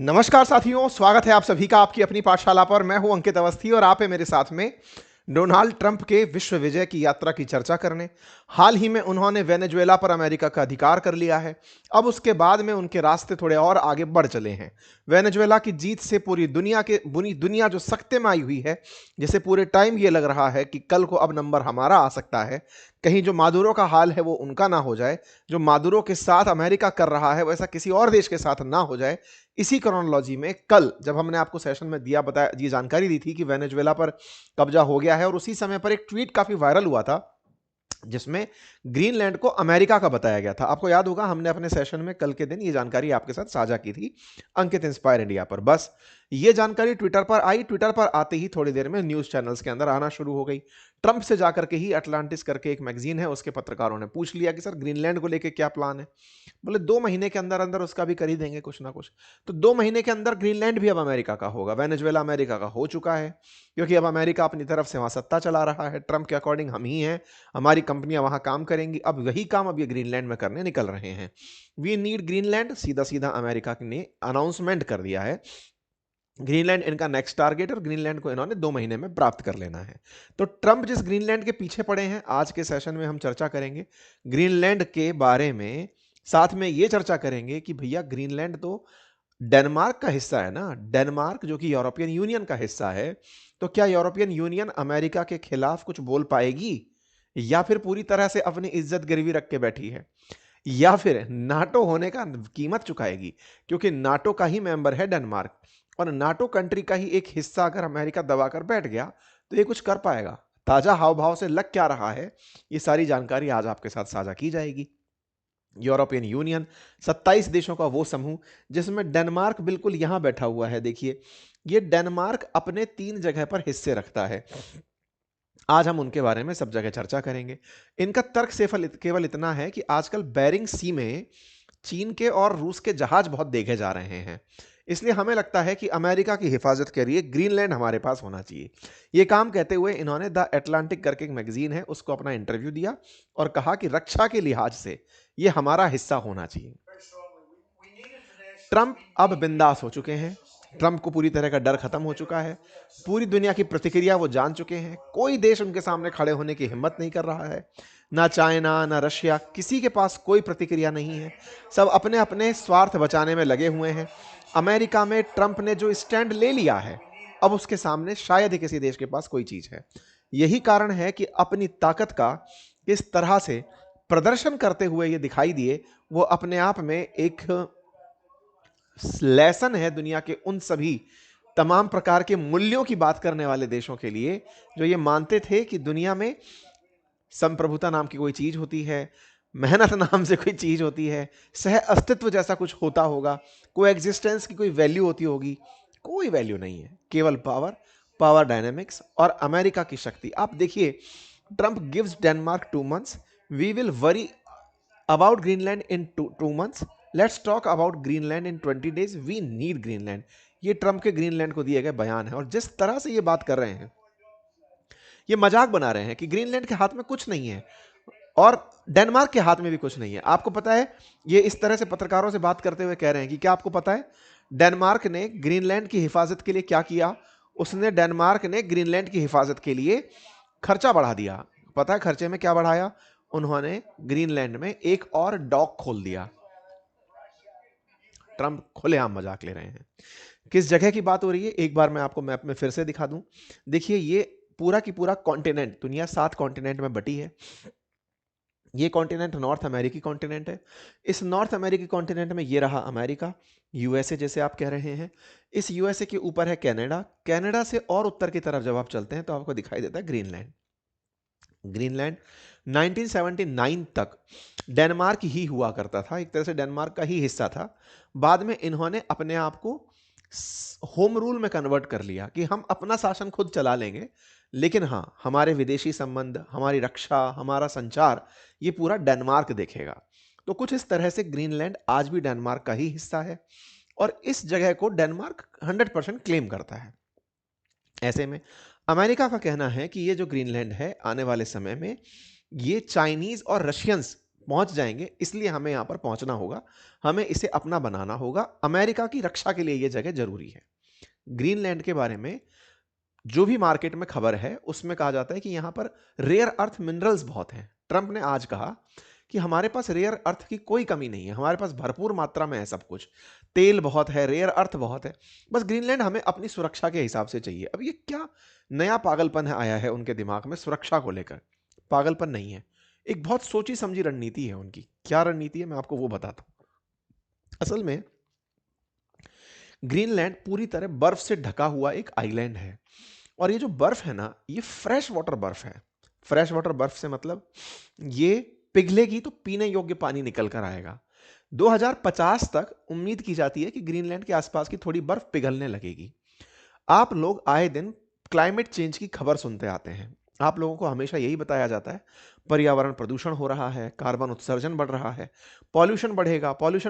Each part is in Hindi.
नमस्कार साथियों, स्वागत है आप सभी का आपकी अपनी पाठशाला पर। मैं हूं अंकित अवस्थी और आप है मेरे साथ में डोनाल्ड ट्रंप के विश्व विजय की यात्रा की चर्चा करने। हाल ही में उन्होंने वेनेजुएला पर अमेरिका का अधिकार कर लिया है। अब उसके बाद में उनके रास्ते थोड़े और आगे बढ़ चले हैं। वेनेजुएला की जीत से पूरी दुनिया जो सकते में आई हुई है, जिसे पूरे टाइम ये लग रहा है कि कल को अब नंबर हमारा आ सकता है, कहीं जो मादुरो का हाल है वो उनका ना हो जाए, जो मादुरो के साथ अमेरिका कर रहा है वैसा किसी और देश के साथ ना हो जाए। इसी क्रोनोलॉजी में कल जब हमने आपको सेशन में बताया, ये जानकारी दी थी कि वेनेजुएला पर कब्जा हो गया है, और उसी समय पर एक ट्वीट काफी वायरल हुआ था जिसमें ग्रीनलैंड को अमेरिका का बताया गया था। आपको याद होगा, हमने अपने सेशन में कल के दिन ये जानकारी आपके साथ साझा की थी अंकित इंस्पायर इंडिया पर। बस ये जानकारी ट्विटर पर आई। ट्विटर पर आते ही थोड़ी देर में न्यूज चैनल्स के अंदर आना शुरू हो गई। ट्रंप से जाकर के ही अटलांटिस करके एक मैगजीन है, उसके पत्रकारों ने पूछ लिया कि सर ग्रीनलैंड को लेकर क्या प्लान है। बोले 2 महीने के अंदर अंदर उसका भी कर ही देंगे कुछ ना कुछ। तो 2 महीने के अंदर ग्रीनलैंड भी अब अमेरिका का होगा। वेनेजुएला अमेरिका का हो चुका है, क्योंकि अब अमेरिका अपनी तरफ से वहां सत्ता चला रहा है। ट्रंप के अकॉर्डिंग हम ही हैं, हमारी कंपनियां वहां काम करेंगी। अब वही काम अब ये ग्रीनलैंड में करने निकल रहे हैं। वी नीड ग्रीनलैंड, सीधा सीधा अमेरिका ने अनाउंसमेंट कर दिया है। ग्रीनलैंड इनका नेक्स्ट टारगेट, और ग्रीनलैंड को इन्होंने 2 महीने में प्राप्त कर लेना है। तो ट्रंप जिस ग्रीनलैंड के पीछे पड़े हैं, आज के सेशन में हम चर्चा करेंगे ग्रीनलैंड के बारे में। साथ में ये चर्चा करेंगे कि भैया ग्रीनलैंड तो डेनमार्क का हिस्सा है ना। डेनमार्क जो कि यूरोपियन यूनियन का हिस्सा है, तो क्या यूरोपियन यूनियन अमेरिका के खिलाफ कुछ बोल पाएगी, या फिर पूरी तरह से अपनी इज्जत गिरवी रख के बैठी है, या फिर नाटो होने का कीमत चुकाएगी, क्योंकि नाटो का ही मेंबर है डेनमार्क, और नाटो कंट्री का ही एक हिस्सा अगर अमेरिका दबाकर बैठ गया तो ये कुछ कर पाएगा। ताजा हाव भाव से लग क्या रहा है, ये सारी जानकारी आज आपके साथ साझा की जाएगी। यूरोपियन यूनियन 27 देशों का वो समूह जिसमें डेनमार्क बिल्कुल यहां बैठा हुआ है। देखिए, ये डेनमार्क अपने 3 जगह पर हिस्से रखता है। आज हम उनके बारे में सब जगह चर्चा करेंगे। इनका तर्क केवल इतना है कि आजकल बेरिंग सी में चीन के और रूस के जहाज बहुत देखे जा रहे हैं, इसलिए हमें लगता है कि अमेरिका की हिफाजत के लिए ग्रीनलैंड हमारे पास होना चाहिए। ये काम कहते हुए इन्होंने द एटलांटिक करके एक मैगजीन है, उसको अपना इंटरव्यू दिया और कहा कि रक्षा के लिहाज से ये हमारा हिस्सा होना चाहिए। ट्रंप अब बिंदास हो चुके हैं। ट्रंप को पूरी तरह का डर खत्म हो चुका है। पूरी दुनिया की प्रतिक्रिया वो जान चुके हैं। कोई देश उनके सामने खड़े होने की हिम्मत नहीं कर रहा है। ना चाइना, ना रशिया, किसी के पास कोई प्रतिक्रिया नहीं है। सब अपने अपने स्वार्थ बचाने में लगे हुए हैं। अमेरिका में ट्रंप ने जो स्टैंड ले लिया है, अब उसके सामने शायद ही किसी देश के पास कोई चीज है। यही कारण है कि अपनी ताकत का इस तरह से प्रदर्शन करते हुए ये दिखाई दिए। वो अपने आप में एक लेसन है दुनिया के उन सभी तमाम प्रकार के मूल्यों की बात करने वाले देशों के लिए, जो ये मानते थे कि दुनिया में संप्रभुता नाम की कोई चीज होती है, मेहनत नाम से कोई चीज होती है, सह अस्तित्व जैसा कुछ होता होगा, कोई एग्जिस्टेंस की कोई वैल्यू होती होगी। कोई वैल्यू नहीं है, केवल पावर, पावर डायनेमिक्स और अमेरिका की शक्ति। आप देखिए, Trump gives Denmark 2 months, we will worry about Greenland in 2 months, let's talk about Greenland in 20 days, we need Greenland. ये ट्रंप के ग्रीनलैंड को दिए गए बयान है, और जिस तरह से ये बात कर रहे हैं, ये मजाक बना रहे हैं कि ग्रीनलैंड के हाथ में कुछ नहीं है और डेनमार्क के हाथ में भी कुछ नहीं है। आपको पता है, ये इस तरह से पत्रकारों से बात करते हुए कह रहे हैं कि क्या आपको पता है डेनमार्क ने ग्रीनलैंड की हिफाजत के लिए क्या किया? उसने डेनमार्क ने ग्रीनलैंड की हिफाजत के लिए खर्चा बढ़ा दिया। पता है खर्चे में क्या बढ़ाया? उन्होंने ग्रीनलैंड में एक और डॉक खोल दिया। ट्रंप खुलेआम मजाक ले रहे हैं। किस जगह की बात हो रही है, एक बार मैं आपको मैप में फिर से दिखा दूं। देखिए, ये पूरा की पूरा कॉन्टिनेंट, दुनिया 7 कॉन्टिनेंट में बटी है। ये कॉन्टिनेंट नॉर्थ अमेरिकी कॉन्टिनेंट है। इस नॉर्थ अमेरिकी कॉन्टिनेंट में ये रहा अमेरिका, यूएसए जैसे आप कह रहे हैं। इस यूएसए के ऊपर है कनाडा। कनाडा से और उत्तर की तरफ जब आप चलते हैं तो आपको दिखाई देता है ग्रीनलैंड। ग्रीनलैंड 1979 तक डेनमार्क ही हुआ करता था, एक तरह से डेनमार्क का ही हिस्सा था। बाद में इन्होंने अपने आप को होम रूल में कन्वर्ट कर लिया कि हम अपना शासन खुद चला लेंगे, लेकिन हाँ, हमारे विदेशी संबंध, हमारी रक्षा, हमारा संचार, ये पूरा डेनमार्क देखेगा। तो कुछ इस तरह से ग्रीनलैंड आज भी डेनमार्क का ही हिस्सा है, और इस जगह को डेनमार्क 100% क्लेम करता है। ऐसे में अमेरिका का कहना है कि ये जो ग्रीनलैंड है, आने वाले समय में ये चाइनीज और रशियंस पहुंच जाएंगे, इसलिए हमें यहां पर पहुंचना होगा, हमें इसे अपना बनाना होगा। अमेरिका की रक्षा के लिए यह जगह जरूरी है। ग्रीनलैंड के बारे में जो भी मार्केट में खबर है उसमें कहा जाता है कि यहां पर रेयर अर्थ मिनरल्स बहुत हैं। ट्रंप ने आज कहा कि हमारे पास रेयर अर्थ की कोई कमी नहीं है, हमारे पास भरपूर मात्रा में है सब कुछ, तेल बहुत है, रेयर अर्थ बहुत है, बस ग्रीनलैंड हमें अपनी सुरक्षा के हिसाब से चाहिए। अब ये क्या नया पागलपन है आया है उनके दिमाग में सुरक्षा को लेकर? पागलपन नहीं है, एक बहुत सोची समझी रणनीति है उनकी। क्या रणनीति है मैं आपको वो बताता हूं। असल में ग्रीनलैंड पूरी तरह बर्फ से ढका हुआ एक आइलैंड है, और ये जो बर्फ है ना, ये फ्रेश वाटर बर्फ है। फ्रेश वाटर बर्फ से मतलब ये पिघलेगी तो पीने योग्य पानी निकल कर आएगा। 2050 तक उम्मीद की जाती है कि ग्रीनलैंड के आसपास की थोड़ी बर्फ पिघलने लगेगी। आप लोग आए दिन क्लाइमेट चेंज की खबर सुनते आते हैं, आप लोगों को हमेशा यही बताया जाता है पर्यावरण प्रदूषण हो रहा है, कार्बन उत्सर्जन बढ़ रहा है, पॉल्यूशन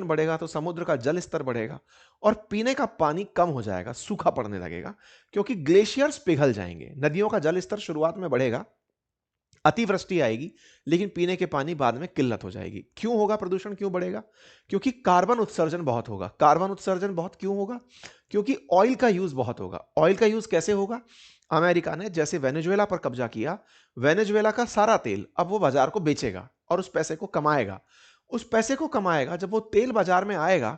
बढ़ेगा तो समुद्र का जल स्तर बढ़ेगा और पीने का पानी कम हो जाएगा, सूखा पड़ने लगेगा, क्योंकि ग्लेशियर्स पिघल जाएंगे, नदियों का जल स्तर शुरुआत में बढ़ेगा, अतिवृष्टि आएगी, लेकिन पीने के पानी बाद में किल्लत हो जाएगी। क्यों होगा प्रदूषण, क्यों बढ़ेगा? क्योंकि कार्बन उत्सर्जन बहुत होगा। कार्बन उत्सर्जन बहुत क्यों होगा? क्योंकि ऑयल का यूज बहुत होगा। ऑयल का यूज कैसे होगा? अमेरिका ने जैसे वेनेजुएला पर कब्जा किया, वेनेजुएला का सारा तेल अब वो बाजार को बेचेगा और उस पैसे को कमाएगा। उस पैसे को कमाएगा, जब वो तेल बाजार में आएगा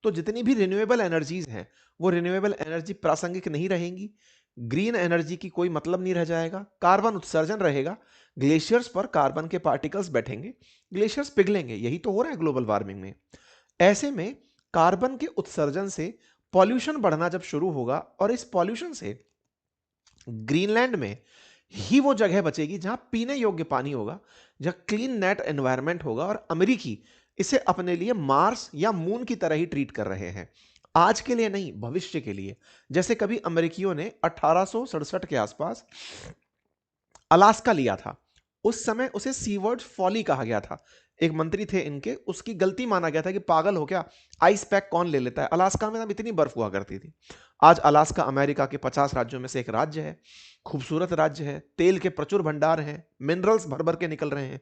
तो जितनी भी रिन्यूएबल एनर्जीज हैं वो रिन्यूएबल एनर्जी प्रासंगिक नहीं रहेंगी, ग्रीन एनर्जी की कोई मतलब नहीं रह जाएगा, कार्बन उत्सर्जन रहेगा, ग्लेशियर्स पर कार्बन के पार्टिकल्स बैठेंगे, ग्लेशियर्स पिघलेंगे। यही तो हो रहा है ग्लोबल वार्मिंग में। ऐसे में कार्बन के उत्सर्जन से पॉल्यूशन बढ़ना जब शुरू होगा, और इस पॉल्यूशन से ग्रीनलैंड में ही वो जगह बचेगी जहां पीने योग्य पानी होगा, जहां क्लीन नेट एनवायरनमेंट होगा, और अमेरिकी इसे अपने लिए मार्स या मून की तरह ही ट्रीट कर रहे हैं। आज के लिए नहीं, भविष्य के लिए। जैसे कभी अमेरिकियों ने 1867 के आसपास अलास्का लिया था, उस समय उसे सीवर्ड फॉली कहा गया था। एक मंत्री थे इनके, उसकी गलती माना गया था कि पागल हो क्या, आइस पैक कौन ले लेता है, अलास्का में तब इतनी बर्फ हुआ करती थी। आज अलास्का अमेरिका के 50 राज्यों में से एक राज्य है, खूबसूरत राज्य है, तेल के प्रचुर भंडार हैं, मिनरल्स भर भर के निकल रहे हैं।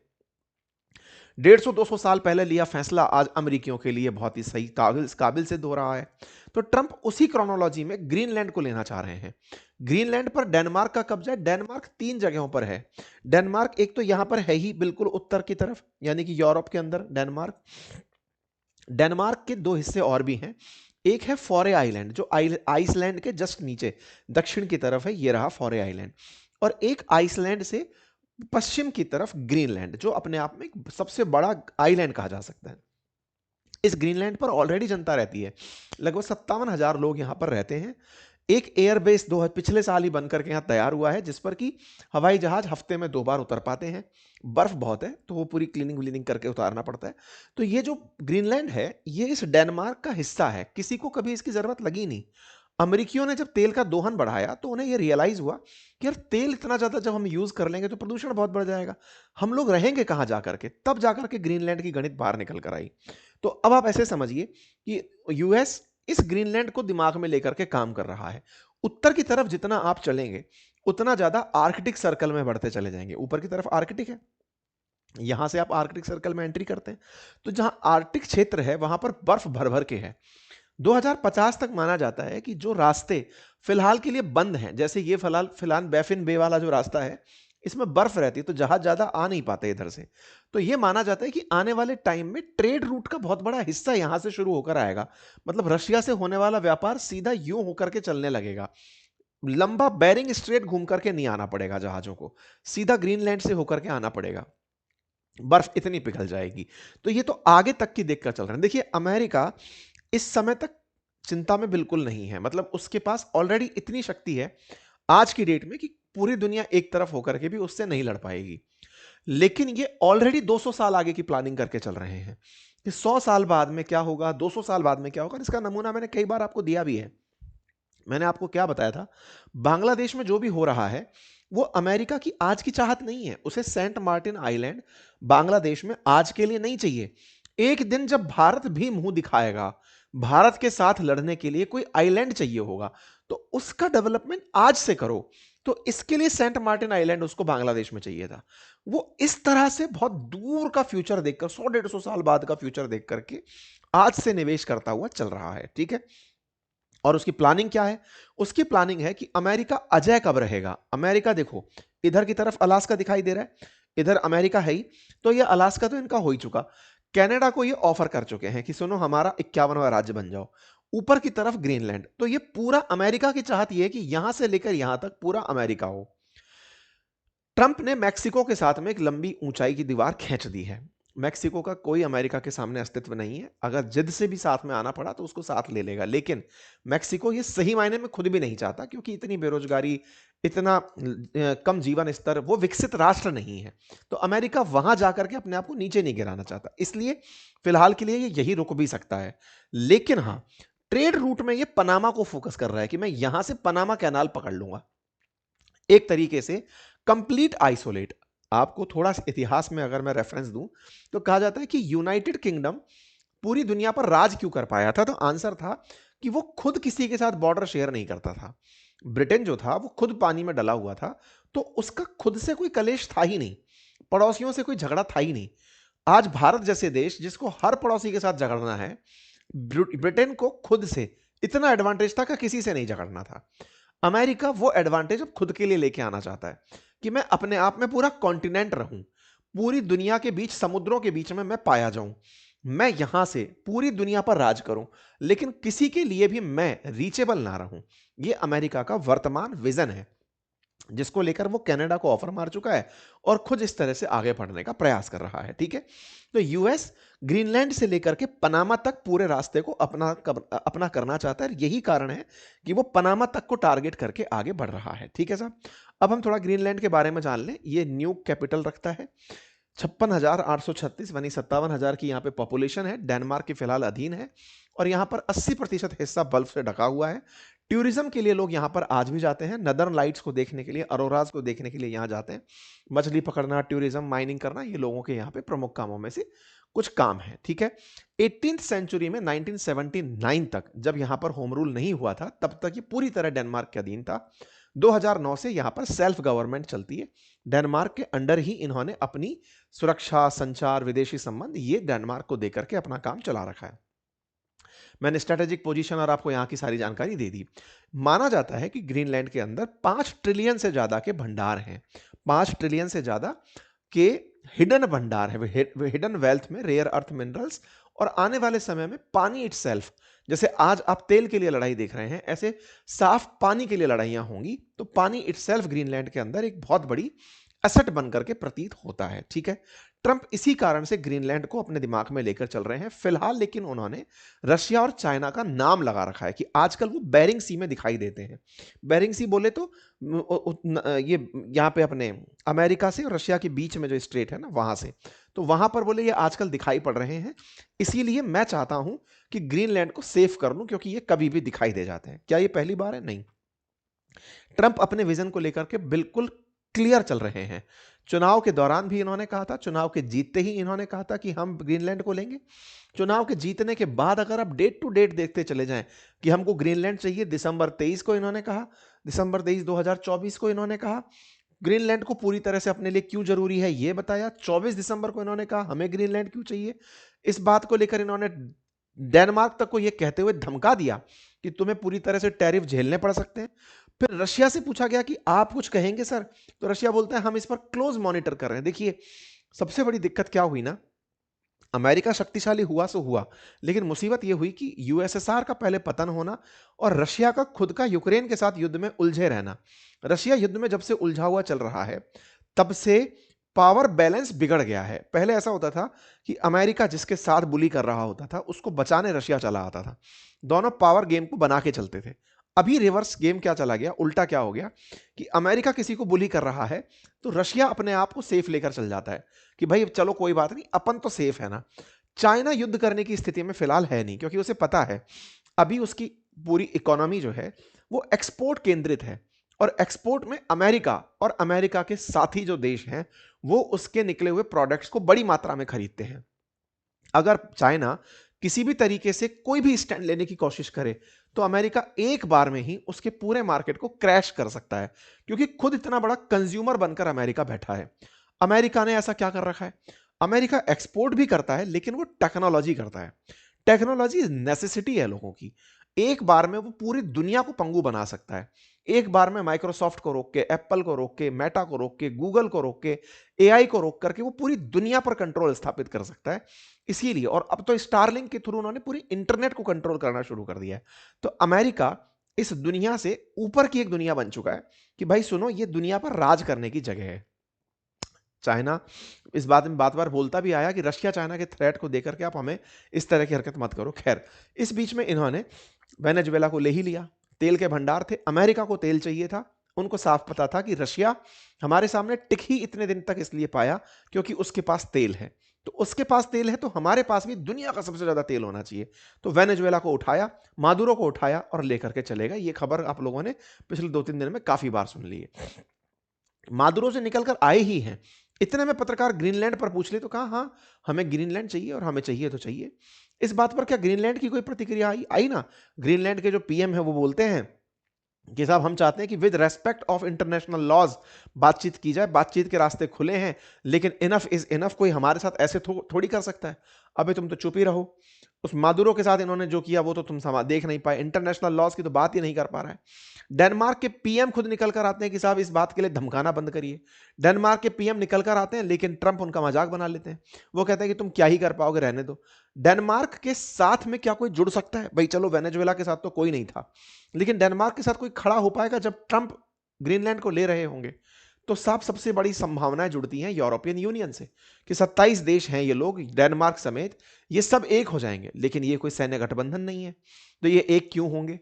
150-200 साल पहले लिया फैसला आज अमेरिकियों के लिए बहुत ही सही काबिल सिद्ध हो रहा है। तो ट्रंप उसी क्रोनोलॉजी में ग्रीनलैंड को लेना चाह रहे हैं। ग्रीनलैंड पर डेनमार्क का कब्जा है। डेनमार्क 3 जगहों पर है। डेनमार्क एक तो यहां पर है ही बिल्कुल उत्तर की तरफ, यानी कि यूरोप के अंदर डेनमार्क। डेनमार्क के 2 हिस्से और भी हैं। एक है फॉरे आइलैंड, जो आइसलैंड के जस्ट नीचे दक्षिण की तरफ है, ये रहा फॉरे आइलैंड। और एक आइसलैंड से पश्चिम की तरफ ग्रीनलैंड, जो अपने आप में एक सबसे बड़ा आइलैंड कहा जा सकता है। इस ग्रीनलैंड पर ऑलरेडी जनता रहती है, लगभग 57,000 लोग यहां पर रहते हैं। एक एयरबेस पिछले साल ही बनकर के यहां तैयार हुआ है, जिस पर कि हवाई जहाज हफ्ते में 2 बार उतर पाते हैं। बर्फ बहुत है तो वो पूरी क्लीनिंग व्लीनिंग करके उतारना पड़ता है। तो ये जो ग्रीनलैंड है ये इस डेनमार्क का हिस्सा है, किसी को कभी इसकी जरूरत लगी नहीं। अमेरिकियों ने जब तेल का दोहन बढ़ाया तो उन्हें यह रियलाइज हुआ कि यार तेल इतना ज्यादा जब हम यूज कर लेंगे तो प्रदूषण बहुत बढ़ जाएगा, हम लोग रहेंगे कहां जाकर के। तब जाकर के ग्रीनलैंड की गणित बाहर निकल कर आई। तो अब आप ऐसे समझिए कि यूएस इस ग्रीनलैंड को दिमाग में लेकर के काम कर रहा है। उत्तर की तरफ जितना आप चलेंगे उतना ज्यादा आर्कटिक सर्कल में बढ़ते चले जाएंगे। ऊपर की तरफ आर्कटिक है, यहां से आप आर्कटिक सर्कल में एंट्री करते हैं तो जहां आर्कटिक क्षेत्र है वहां पर बर्फ भर भर के है। 2050 तक माना जाता है कि जो रास्ते फिलहाल के लिए बंद हैं, जैसे ये फिलहाल बैफिन बे वाला जो रास्ता है, इसमें बर्फ रहती है तो जहाज ज्यादा आ नहीं पाते इधर से। तो ये माना जाता है कि आने वाले टाइम में ट्रेड रूट का बहुत बड़ा हिस्सा यहां से शुरू होकर आएगा। मतलब रशिया से होने वाला व्यापार सीधा यूं होकर के चलने लगेगा, लंबा बेरिंग स्ट्रेट घूम करके नहीं आना पड़ेगा जहाजों को, सीधा ग्रीनलैंड से होकर के आना पड़ेगा। बर्फ इतनी पिघल जाएगी। तो ये तो आगे तक की देखकर चल रहे हैं। देखिए अमेरिका इस समय तक चिंता में बिल्कुल नहीं है, मतलब उसके पास ऑलरेडी इतनी शक्ति है आज की डेट में कि पूरी दुनिया एक तरफ होकर के भी उससे नहीं लड़ पाएगी। लेकिन ये ऑलरेडी 200 साल आगे की प्लानिंग करके चल रहे हैं कि 100 साल बाद में क्या होगा, 200 साल बाद में क्या होगा। इसका नमूना मैंने कई बार आपको दिया भी है। मैंने आपको क्या बताया था, बांग्लादेश में जो भी हो रहा है वो अमेरिका की आज की चाहत नहीं है। उसे सेंट मार्टिन आइलैंड बांग्लादेश में आज के लिए नहीं चाहिए। एक दिन जब भारत भी मुंह दिखाएगा, भारत के साथ लड़ने के लिए कोई आइलैंड चाहिए होगा, तो उसका डेवलपमेंट आज से करो। तो इसके लिए सेंट मार्टिन आइलैंड उसको बांग्लादेश में चाहिए था। वो इस तरह से बहुत दूर का फ्यूचर देखकर, 100-150 साल बाद का फ्यूचर देख करके आज से निवेश करता हुआ चल रहा है, ठीक है। और उसकी प्लानिंग क्या है? उसकी प्लानिंग है कि अमेरिका अजय कब रहेगा। अमेरिका देखो, इधर की तरफ अलास्का दिखाई दे रहा है, इधर अमेरिका है ही, तो ये अलास्का तो इनका हो ही चुका। कनाडा को ये ऑफर कर चुके हैं कि सुनो हमारा 51वां राज्य बन जाओ। ऊपर की तरफ ग्रीनलैंड, तो ये पूरा अमेरिका की चाहत ये है कि यहां से लेकर यहां तक पूरा अमेरिका हो। ट्रंप ने मैक्सिको के साथ में एक लंबी ऊंचाई की दीवार खींच दी है। मैक्सिको का कोई अमेरिका के सामने अस्तित्व नहीं है, अगर जिद से भी साथ में आना पड़ा तो उसको साथ ले लेगा, लेकिन मैक्सिको ये सही मायने में खुद भी नहीं चाहता, क्योंकि इतनी बेरोजगारी, इतना कम जीवन स्तर, वो विकसित राष्ट्र नहीं है। तो अमेरिका वहां जाकर के अपने आप को नीचे नहीं गिराना चाहता, इसलिए फिलहाल के लिए ये यही रुक भी सकता है। लेकिन हाँ, ट्रेड रूट में ये पनामा को फोकस कर रहा है कि मैं यहां से पनामा कैनाल पकड़ लूंगा, एक तरीके से कंप्लीट आइसोलेट। आपको थोड़ा इतिहास में अगर मैं रेफरेंस दूं, तो कहा जाता है कि यूनाइटेड किंगडम पूरी दुनिया पर राज क्यों कर पाया था, तो आंसर था कि वो खुद किसी के साथ बॉर्डर शेयर नहीं करता था। ब्रिटेन जो था वो खुद पानी में डला हुआ था, तो उसका खुद से कोई कलेश था ही नहीं, पड़ोसियों से कोई झगड़ा था ही नहीं। आज भारत जैसे देश जिसको हर पड़ोसी के साथ झगड़ना है, ब्रिटेन को खुद से इतना एडवांटेज था कि किसी से नहीं झगड़ना था। अमेरिका वो एडवांटेज अब खुद के लिए लेके आना चाहता है कि मैं अपने आप में पूरा कॉन्टिनेंट रहूं, पूरी दुनिया के बीच, समुद्रों के बीच में मैं पाया जाऊं, मैं यहां से पूरी दुनिया पर राज करूं, लेकिन किसी के लिए भी मैं रीचेबल ना रहूं। ये अमेरिका का वर्तमान विजन है, जिसको लेकर वो कनाडा को ऑफर मार चुका है और खुद इस तरह से आगे बढ़ने का प्रयास कर रहा है, ठीक है। तो यूएस ग्रीनलैंड से लेकर के पनामा तक पूरे रास्ते को अपना करना चाहता है। यही कारण है कि वो पनामा तक को टारगेट करके आगे बढ़ रहा है, ठीक है साहब। अब हम थोड़ा ग्रीनलैंड के बारे में जान लें। ये न्यू कैपिटल रखता है, 56,836 यानी 57,000 की यहाँ पे पॉपुलेशन है। डेनमार्क के फिलहाल अधीन है और यहाँ पर 80% हिस्सा बर्फ से ढका हुआ है। टूरिज्म के लिए लोग यहाँ पर आज भी जाते हैं, नदर्न लाइट्स को देखने के लिए, अरोराज को देखने के लिए यहाँ जाते हैं। मछली पकड़ना, टूरिज्म, माइनिंग करना, ये लोगों के यहाँ पे प्रमुख कामों में से कुछ काम है, ठीक है। 18th सेंचुरी में 1979 तक जब यहाँ पर होम रूल नहीं हुआ था, तब तक ये पूरी तरह डेनमार्क के अधीन था। 2009 से यहाँ पर सेल्फ गवर्नमेंट चलती है। डेनमार्क के अंडर ही इन्होंने अपनी सुरक्षा, संचार, विदेशी संबंध, ये डेनमार्क को देकर के अपना काम चला रखा है। मैंने स्ट्रेटेजिक पोजीशन और आपको यहाँ की सारी जानकारी दे दी। माना जाता है कि ग्रीनलैंड के अंदर 5 ट्रिलियन से ज्यादा के भंडार हैं, 5 ट्रिलियन से ज्यादा के हिडन भंडार है, हिडन वेल्थ में रेयर अर्थ मिनरल्स। और आने वाले समय में पानी इटसेल्फ, जैसे आज आप तेल के लिए लड़ाई देख रहे हैं, ऐसे साफ पानी के लिए लड़ाइयां होंगी। तो पानी इटसेल्फ ग्रीनलैंड के अंदर एक बहुत बड़ी एसेट बनकर के प्रतीत होता है, ठीक है। ट्रंप इसी कारण से ग्रीनलैंड को अपने दिमाग में लेकर चल रहे हैं फिलहाल, लेकिन उन्होंने रशिया और चाइना का नाम लगा रखा है कि आजकल वो बेरिंग सी में दिखाई देते हैं। बेरिंग सी बोले तो ये यहाँ पे अपने अमेरिका से और रशिया के बीच में जो स्ट्रेट है ना, वहां से, तो वहां पर बोले ये आजकल दिखाई पड़ रहे हैं। इसीलिए मैं चाहता हूं कि ग्रीनलैंड को सेफ कर लूं, क्योंकि ये कभी भी दिखाई दे जाते हैं। क्या ये पहली बार है? नहीं। ट्रंप अपने विजन को लेकर के बिल्कुल क्लियर चल रहे हैं। चुनाव के दौरान भी इन्होंने कहा था, चुनाव के जीतते ही इन्होंने कहा था कि हम ग्रीनलैंड को लेंगे। चुनाव के जीतने के बाद अगर आप डेट टू डेट देखते चले जाएं कि हमको ग्रीनलैंड चाहिए, दिसंबर 23 को इन्होंने कहा, दिसंबर 23 2024 को इन्होंने कहा ग्रीनलैंड को पूरी तरह से अपने लिए क्यों जरूरी है ये बताया। 24 दिसंबर को इन्होंने कहा हमें ग्रीनलैंड क्यों चाहिए। इस बात को लेकर इन्होंने डेनमार्क तक को यह कहते हुए धमका दिया कि तुम्हें पूरी तरह से टैरिफ झेलने पड़ सकते हैं। फिर रशिया से पूछा गया कि आप कुछ कहेंगे सर, तो रशिया बोलता है हम इस पर क्लोज मॉनिटर कर रहे हैं। देखिए सबसे बड़ी दिक्कत क्या हुई ना, अमेरिका शक्तिशाली हुआ सो हुआ, लेकिन मुसीबत यह हुई कि यूएसएसआर का पहले पतन होना और रशिया का खुद का यूक्रेन के साथ युद्ध में उलझे रहना। रशिया युद्ध में जब से उलझा हुआ चल रहा है, तब से पावर बैलेंस बिगड़ गया है। पहले ऐसा होता था कि अमेरिका जिसके साथ बुली कर रहा होता था उसको बचाने रशिया चला आता था, दोनों पावर गेम को बना के चलते थे। अभी रिवर्स गेम क्या चला गया, उल्टा क्या हो गया कि अमेरिका किसी को बुली कर रहा है तो रशिया अपने आप को सेफ लेकर चल जाता है कि भाई चलो कोई बात नहीं, अपन तो सेफ है ना। चाइना युद्ध करने की स्थिति में फिलहाल है नहीं, क्योंकि उसे पता है अभी उसकी पूरी इकोनॉमी जो है वो एक्सपोर्ट केंद्रित है, और एक्सपोर्ट में अमेरिका और अमेरिका के साथी जो देश हैं वो उसके निकले हुए प्रोडक्ट्स को बड़ी मात्रा में खरीदते हैं। अगर चाइना किसी भी तरीके से कोई भी स्टैंड लेने की कोशिश करे तो अमेरिका एक बार में ही उसके पूरे मार्केट को क्रैश कर सकता है, क्योंकि खुद इतना बड़ा कंज्यूमर बनकर अमेरिका बैठा है। अमेरिका ने ऐसा क्या कर रखा है? अमेरिका एक्सपोर्ट भी करता है लेकिन वो टेक्नोलॉजी करता है। टेक्नोलॉजी नेसेसिटी है लोगों की। एक बार में वो पूरी दुनिया को पंगु बना सकता है। एक बार में माइक्रोसॉफ्ट को रोक के, एप्पल को रोक के, मेटा को रोक के, गूगल को रोक के, एआई को रोक करके वो पूरी दुनिया पर कंट्रोल स्थापित कर सकता है। इसीलिए, और अब तो स्टारलिंक के थ्रू उन्होंने पूरी इंटरनेट को कंट्रोल करना शुरू कर दिया है। तो अमेरिका इस दुनिया से ऊपर की एक दुनिया बन चुका है कि भाई सुनो, ये दुनिया पर राज करने की जगह है। चाइना इस बात में बार बार बोलता भी आया कि रशिया चाइना के थ्रेट को देकर के आप हमें इस तरह की हरकत मत करो। खैर, इस बीच में इन्होंने वेनेजुएला को ले ही लिया। तेल के भंडार थे, अमेरिका को तेल चाहिए था। उनको साफ पता था कि रशिया हमारे सामने टिक ही इतने दिन तक इसलिए पाया क्योंकि उसके पास तेल है। तो उसके पास तेल है तो हमारे पास भी दुनिया का सबसे ज्यादा तेल होना चाहिए। तो वेनेजुएला को उठाया, मादुरो को उठाया और लेकर के चले गए। ये खबर आप लोगों ने पिछले 2-3 दिन में काफी बार सुन ली है। मादुरो से निकलकर आए ही हैं। इतने में पत्रकार ग्रीनलैंड पर पूछ ले तो कहा हाँ, हमें ग्रीनलैंड चाहिए और हमें चाहिए तो चाहिए। इस बात पर क्या ग्रीनलैंड की कोई प्रतिक्रिया आई ना? ग्रीनलैंड के जो पीएम है वो बोलते हैं कि साहब हम चाहते हैं कि with respect of international laws बातचीत की जाए, बातचीत के रास्ते खुले हैं, लेकिन इनफ इज इनफ। कोई हमारे साथ ऐसे थोड़ी कर सकता है। अबे तुम तो चुप ही रहो। उस मादुरो के साथ इन्होंने जो किया वो तो तुम देख नहीं पाए। इंटरनेशनल लॉज की तो बात ही नहीं कर पा रहा है। डेनमार्क के पीएम खुद निकल कर आते हैं कि साहब इस बात के लिए धमकाना बंद करिए। डेनमार्क के पीएम निकल कर आते हैं लेकिन ट्रंप उनका मजाक बना लेते हैं। वो कहते हैं कि तुम क्या ही कर पाओगे, रहने दो। डेनमार्क के साथ में क्या कोई जुड़ सकता है? भाई चलो, वेनेजुएला के साथ तो कोई नहीं था, लेकिन डेनमार्क के साथ कोई खड़ा हो पाएगा जब ट्रंप ग्रीनलैंड को ले रहे होंगे? तो साफ सबसे बड़ी संभावनाएं जुड़ती हैं यूरोपियन यूनियन से कि 27 देश हैं ये लोग, डेनमार्क समेत, ये सब एक हो जाएंगे। लेकिन ये कोई सैन्य गठबंधन नहीं है, तो ये एक क्यों होंगे?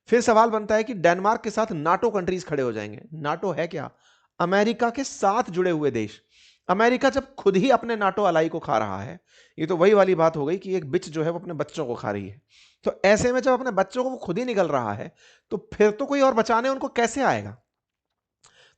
फिर सवाल बनता है कि डेनमार्क के साथ नाटो कंट्रीज खड़े हो जाएंगे। नाटो है क्या? अमेरिका के साथ जुड़े हुए देश। अमेरिका जब खुद ही अपने नाटो अलाई को खा रहा है, ये तो वही वाली बात हो गई कि एक बिच जो है वो अपने बच्चों को खा रही है। तो ऐसे में जब अपने बच्चों को वो खुद ही निगल रहा है, तो फिर तो कोई और बचाने उनको कैसे आएगा?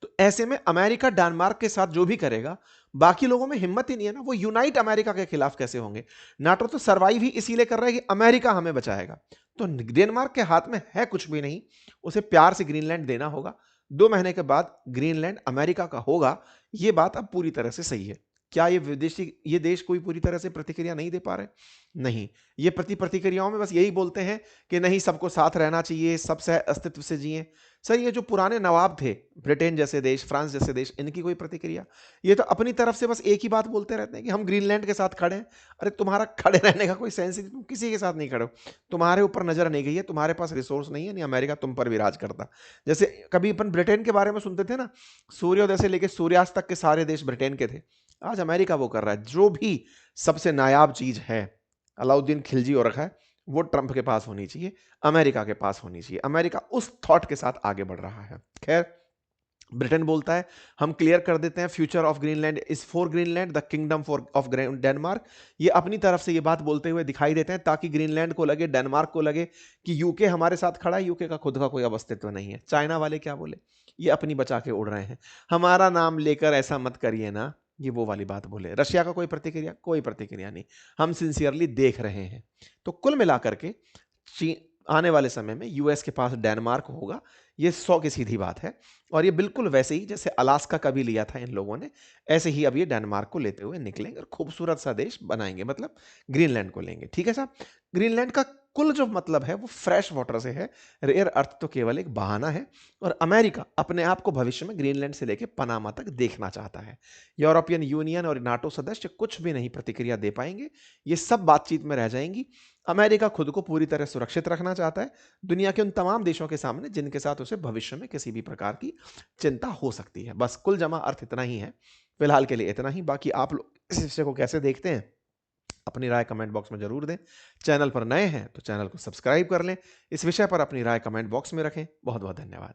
तो ऐसे में अमेरिका डेनमार्क के साथ जो भी करेगा, बाकी लोगों में हिम्मत ही नहीं है ना, वो यूनाइट अमेरिका के खिलाफ कैसे होंगे? नाटो तो सरवाइव ही इसीलिए कर रहा है कि अमेरिका हमें बचाएगा। तो डेनमार्क के हाथ में है कुछ भी नहीं, उसे प्यार से ग्रीनलैंड देना होगा। 2 महीने के बाद ग्रीनलैंड अमेरिका का होगा। ये बात अब पूरी तरह से सही है। क्या ये देश कोई पूरी तरह से प्रतिक्रिया नहीं दे पा रहे? नहीं। ये प्रतिक्रियाओं में बस यही बोलते हैं कि नहीं, सबको साथ रहना चाहिए, सबसे अस्तित्व से जिए। सर, ये जो पुराने नवाब थे, ब्रिटेन जैसे देश, फ्रांस जैसे देश, इनकी कोई प्रतिक्रिया? ये तो अपनी तरफ से बस एक ही बात बोलते रहते हैं कि हम ग्रीनलैंड के साथ खड़े हैं। अरे तुम्हारा खड़े रहने का कोई सेंस ही नहीं, तुम किसी के साथ नहीं खड़े हो। तुम्हारे ऊपर नजर नहीं गई है, तुम्हारे पास रिसोर्स नहीं है, नहीं अमेरिका तुम पर भी राज करता। जैसे कभी अपन ब्रिटेन के बारे में सुनते थे ना, सूर्योदय से लेकर सूर्यास्त तक के सारे देश ब्रिटेन के थे। आज अमेरिका वो कर रहा है। जो भी सबसे नायाब चीज है, अलाउद्दीन खिलजी हो रखा है, वो ट्रंप के पास होनी चाहिए, अमेरिका के पास होनी चाहिए। अमेरिका उस थॉट के साथ आगे बढ़ रहा है। खैर, ब्रिटेन बोलता है हम क्लियर कर देते हैं, future of Greenland is for Greenland, the kingdom for of Denmark. ये अपनी तरफ से ये बात बोलते हुए दिखाई देते हैं ताकि ग्रीनलैंड को लगे, डेनमार्क को लगे कि यूके हमारे साथ खड़ा है, यूके का खुद का कोई अस्तित्व नहीं है। चाइना वाले क्या बोले? ये अपनी बचा के उड़ रहे हैं, हमारा नाम लेकर ऐसा मत करिए ना, ये वो वाली बात बोले। रशिया का कोई प्रतिक्रिया? कोई प्रतिक्रिया नहीं। हम सिंसियरली देख रहे हैं। तो कुल मिलाकर के आने वाले समय में यूएस के पास डेनमार्क होगा, ये 100 की सीधी बात है। और ये बिल्कुल वैसे ही जैसे अलास्का का भी लिया था इन लोगों ने, ऐसे ही अब ये डेनमार्क को लेते हुए निकलेंगे और खूबसूरत सा देश बनाएंगे, मतलब ग्रीनलैंड को लेंगे। ठीक है साहब। ग्रीनलैंड का कुल जो मतलब है वो फ्रेश वाटर से है, रेयर अर्थ तो केवल एक बहाना है। और अमेरिका अपने आप को भविष्य में ग्रीनलैंड से लेकर पनामा तक देखना चाहता है। यूरोपियन यूनियन और नाटो सदस्य कुछ भी नहीं प्रतिक्रिया दे पाएंगे, ये सब बातचीत में रह जाएंगी। अमेरिका खुद को पूरी तरह सुरक्षित रखना चाहता है दुनिया के उन तमाम देशों के सामने जिनके साथ उसे भविष्य में किसी भी प्रकार की चिंता हो सकती है। बस कुल जमा अर्थ इतना ही है, फिलहाल के लिए इतना ही। बाकी आप लोग इस विषय को कैसे देखते हैं, अपनी राय कमेंट बॉक्स में जरूर दें। चैनल पर नए हैं तो चैनल को सब्सक्राइब कर लें। इस विषय पर अपनी राय कमेंट बॉक्स में रखें। बहुत बहुत धन्यवाद।